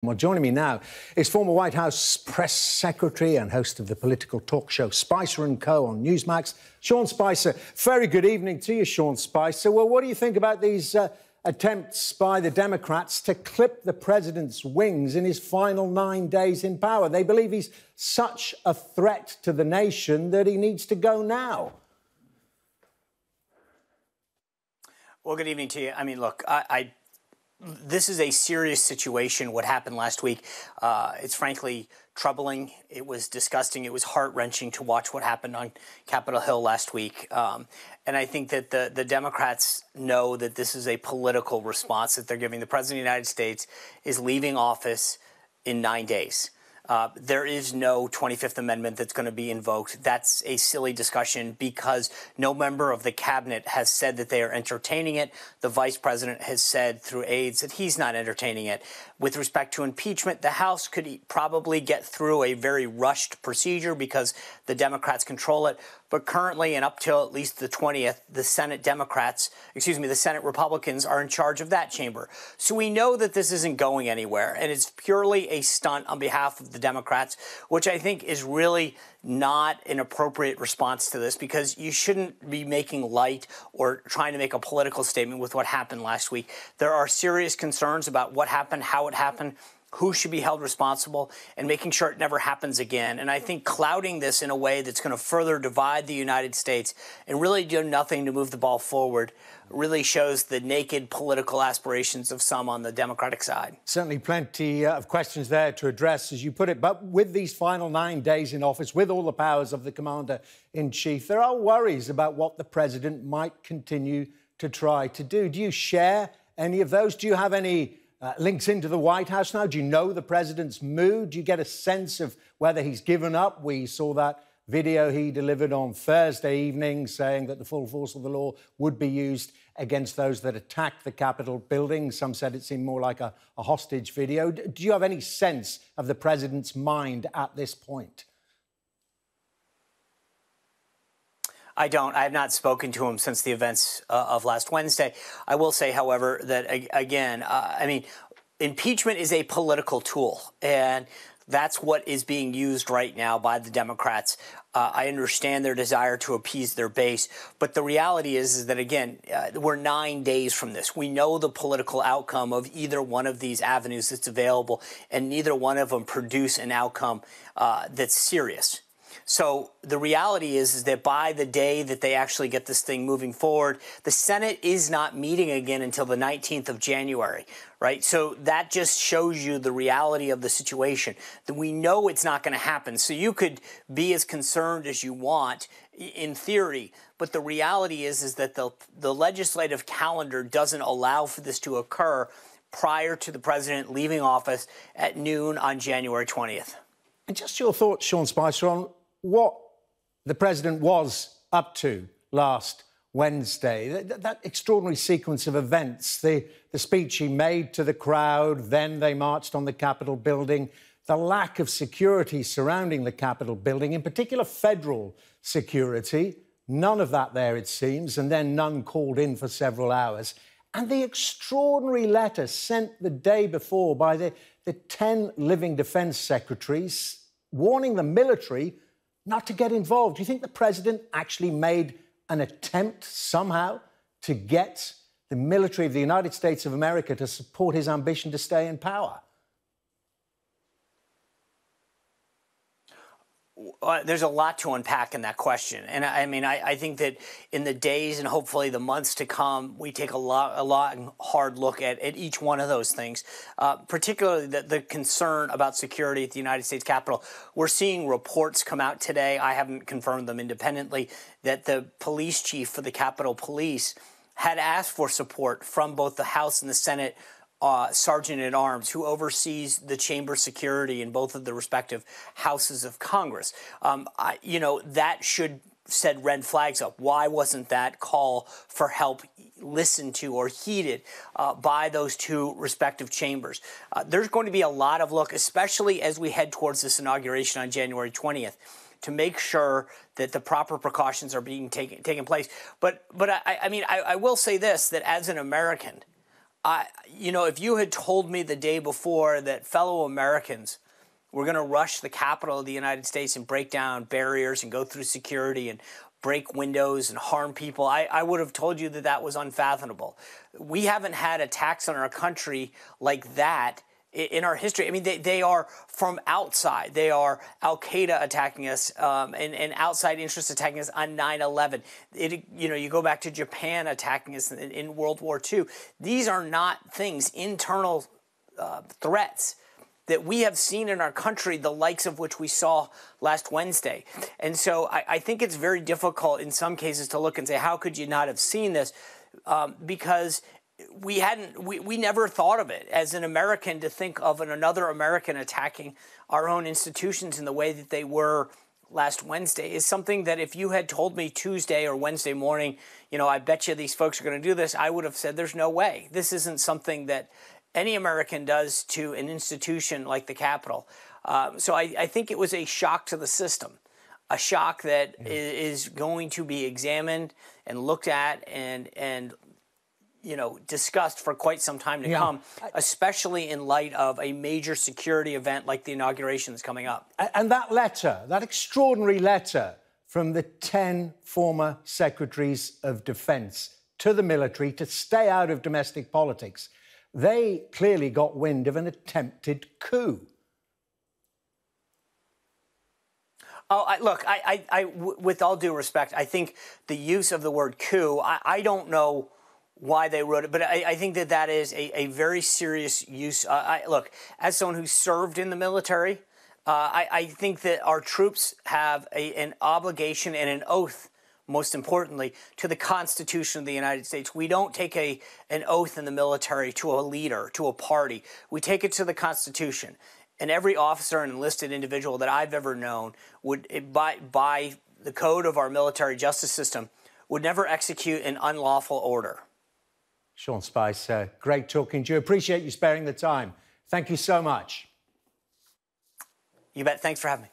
Well, joining me now is former White House press secretary and host of the political talk show Spicer & Co. on Newsmax, Sean Spicer. Very good evening to you, Sean Spicer. Well, what do you think about these attempts by the Democrats to clip the president's wings in his final 9 days in power? They believe he's such a threat to the nation that he needs to go now. Well, good evening to you. I mean, look, this is a serious situation, what happened last week. It's frankly troubling. It was disgusting. It was heart-wrenching to watch what happened on Capitol Hill last week. And I think that the Democrats know that this is a political response that they're giving. The President of the United States is leaving office in 9 days. There is no 25th Amendment that's going to be invoked. That's a silly discussion because no member of the cabinet has said that they are entertaining it. The vice president has said through aides that he's not entertaining it. With respect to impeachment, the House could probably get through a very rushed procedure because the Democrats control it. But currently, and up till at least the 20th, the Senate the Senate Republicans are in charge of that chamber. So we know that this isn't going anywhere, and it's purely a stunt on behalf of the Democrats, which I think is really not an appropriate response to this because you shouldn't be making light or trying to make a political statement with what happened last week. There are serious concerns about what happened, how it happened, who should be held responsible, and making sure it never happens again. And I think clouding this in a way that's going to further divide the United States and really do nothing to move the ball forward really shows the naked political aspirations of some on the Democratic side. Certainly plenty of questions there to address, as you put it. But with these final 9 days in office, with all the powers of the commander-in-chief, there are worries about what the president might continue to try to do. Do you share any of those? Do you have any links into the White House now? Do you know the president's mood? Do you get a sense of whether he's given up? We saw that video he delivered on Thursday evening saying that the full force of the law would be used against those that attacked the Capitol building. Some said it seemed more like a hostage video. Do you have any sense of the president's mind at this point? I don't. I have not spoken to him since the events of last Wednesday. I will say, however, that, again, impeachment is a political tool, and that's what is being used right now by the Democrats. I understand their desire to appease their base, but the reality is that, again, we're 9 days from this. We know the political outcome of either one of these avenues that's available, and neither one of them produce an outcome that's serious. So the reality is that by the day that they actually get this thing moving forward, the Senate is not meeting again until the 19th of January, right? So that just shows you the reality of the situation, that we know it's not going to happen. So you could be as concerned as you want in theory, but the reality is that the legislative calendar doesn't allow for this to occur prior to the president leaving office at noon on January 20th. And just your thoughts, Sean Spicer, on what the president was up to last Wednesday, that extraordinary sequence of events, the speech he made to the crowd, then they marched on the Capitol building, the lack of security surrounding the Capitol building, in particular federal security, none of that there, it seems, and then none called in for several hours. And the extraordinary letter sent the day before by the 10 living defense secretaries warning the military not to get involved. Do you think the president actually made an attempt somehow to get the military of the United States of America to support his ambition to stay in power? There's a lot to unpack in that question. And I think that in the days and hopefully the months to come, we take a hard look at each one of those things, particularly the concern about security at the United States Capitol. We're seeing reports come out today. I haven't confirmed them independently, that the police chief for the Capitol Police had asked for support from both the House and the Senate Sergeant-at-Arms, who oversees the chamber security in both of the respective houses of Congress. That should set red flags up. Why wasn't that call for help listened to or heeded by those two respective chambers? There's going to be a lot of look, especially as we head towards this inauguration on January 20th, to make sure that the proper precautions are being taken place. But I will say this, that as an American, If you had told me the day before that fellow Americans were going to rush the Capitol of the United States and break down barriers and go through security and break windows and harm people, I would have told you that that was unfathomable. We haven't had attacks on our country like that in our history. I mean, they are from outside. They are Al-Qaeda attacking us and outside interests attacking us on 9/11. You go back to Japan attacking us in World War II. These are not things, internal threats that we have seen in our country, the likes of which we saw last Wednesday. And so I think it's very difficult in some cases to look and say, how could you not have seen this? Because we never thought of it as an American to think of another American attacking our own institutions in the way that they were last Wednesday is something that if you had told me Tuesday or Wednesday morning, I bet you these folks are going to do this, I would have said there's no way. This isn't something that any American does to an institution like the Capitol. So I think it was a shock to the system, a shock that is going to be examined and looked at and discussed for quite some time to come, especially in light of a major security event like the inauguration that's coming up. And that letter, that extraordinary letter from the 10 former secretaries of defense to the military to stay out of domestic politics, they clearly got wind of an attempted coup. With all due respect, I think the use of the word coup, I don't know why they wrote it, but I think that is a very serious use. Look, as someone who served in the military, I think that our troops have an obligation and an oath, most importantly, to the Constitution of the United States. We don't take an oath in the military to a leader, to a party. We take it to the Constitution. And every officer and enlisted individual that I've ever known would, by the code of our military justice system, would never execute an unlawful order. Sean Spice, great talking to you. Appreciate you sparing the time. Thank you so much. You bet. Thanks for having me.